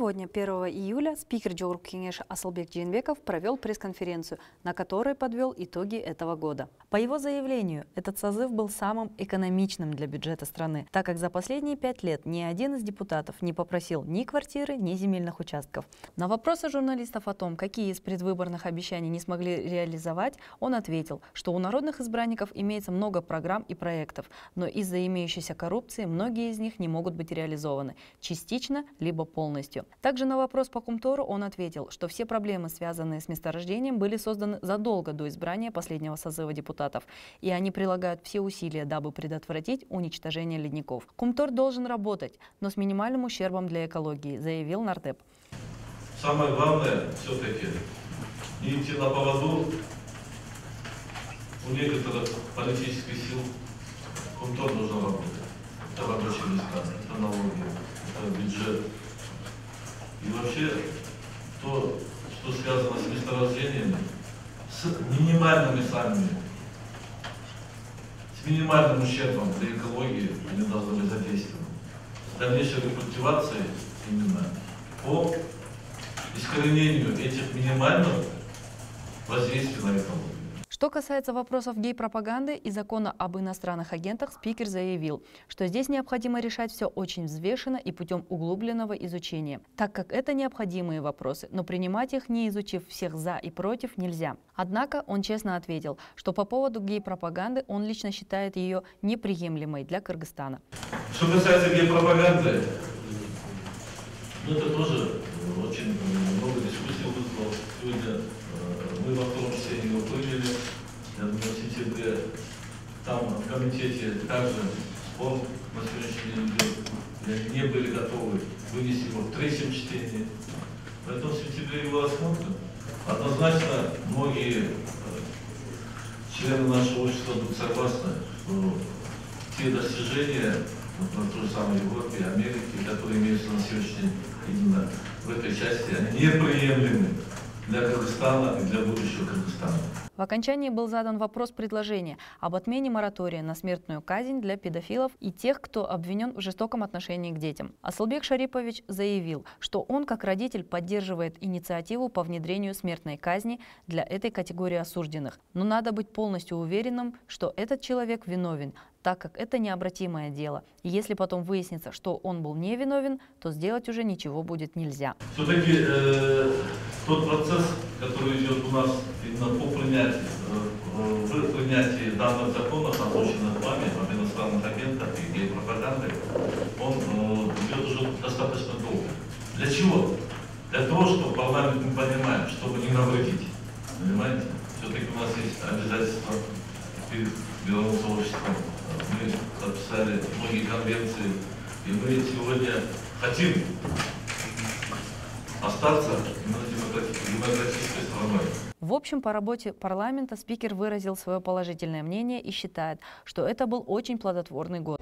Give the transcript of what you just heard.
Сегодня, 1 июля, спикер Джоурк Кеңеша Асылбек Джейнбеков провел пресс-конференцию, на которой подвел итоги этого года. По его заявлению, этот созыв был самым экономичным для бюджета страны, так как за последние 5 лет ни один из депутатов не попросил ни квартиры, ни земельных участков. На вопросы журналистов о том, какие из предвыборных обещаний не смогли реализовать, он ответил, что у народных избранников имеется много программ и проектов, но из-за имеющейся коррупции многие из них не могут быть реализованы частично либо полностью. Также на вопрос по Кумтору он ответил, что все проблемы, связанные с месторождением, были созданы задолго до избрания последнего созыва депутатов, и они прилагают все усилия, дабы предотвратить уничтожение ледников. Кумтор должен работать, но с минимальным ущербом для экологии, заявил нардеп. Самое главное все-таки не идти на поводу у некоторых политических сил. Кумтор должен работать. Это рабочие места, это налоги, это бюджет. И вообще, то, что связано с месторождениями, с минимальными самими, с минимальным ущербом для экологии, они должны быть задействованы. С дальнейшей рекультивацией именно по искоренению этих минимальных воздействий на экологию. Что касается вопросов гей-пропаганды и закона об иностранных агентах, спикер заявил, что здесь необходимо решать все очень взвешенно и путем углубленного изучения, так как это необходимые вопросы, но принимать их, не изучив всех за и против, нельзя. Однако он честно ответил, что по поводу гей-пропаганды он лично считает ее неприемлемой для Кыргызстана. Что касается гей-пропаганды, это тоже очень много дискуссий вызвало. Сегодня мы во втором чтении его приняли, я думаю, в сентябре. Там в комитете также спор на сегодняшний день идет. Не были готовы вынести его в третьем чтении. Поэтому в сентябре его рассмотрим. Однозначно многие члены нашего общества будут согласны, что те достижения на той же самой Европе, Америке, которые имеются на сегодняшний день именно в этой части, они неприемлемы для Кыргызстана и для будущего Кыргызстана. В окончании был задан вопрос-предложение об отмене моратория на смертную казнь для педофилов и тех, кто обвинен в жестоком отношении к детям. Асылбек Шарипович заявил, что он, как родитель, поддерживает инициативу по внедрению смертной казни для этой категории осужденных. Но надо быть полностью уверенным, что этот человек виновен, так как это необратимое дело. И если потом выяснится, что он был невиновен, то сделать уже ничего будет нельзя. Все-таки тот процесс, который идет у нас именно по принятию, в принятии данных законов, озвученных вами, об иностранных агентах и гей-пропаганды, он идет уже достаточно долго. Для чего? Для того, чтобы парламент мы понимаем, чтобы не навредить. Понимаете? Все-таки у нас есть обязательства перед мировым сообществом. Мы подписали многие конвенции, и мы сегодня хотим остаться демократической страной. В общем, по работе парламента спикер выразил свое положительное мнение и считает, что это был очень плодотворный год.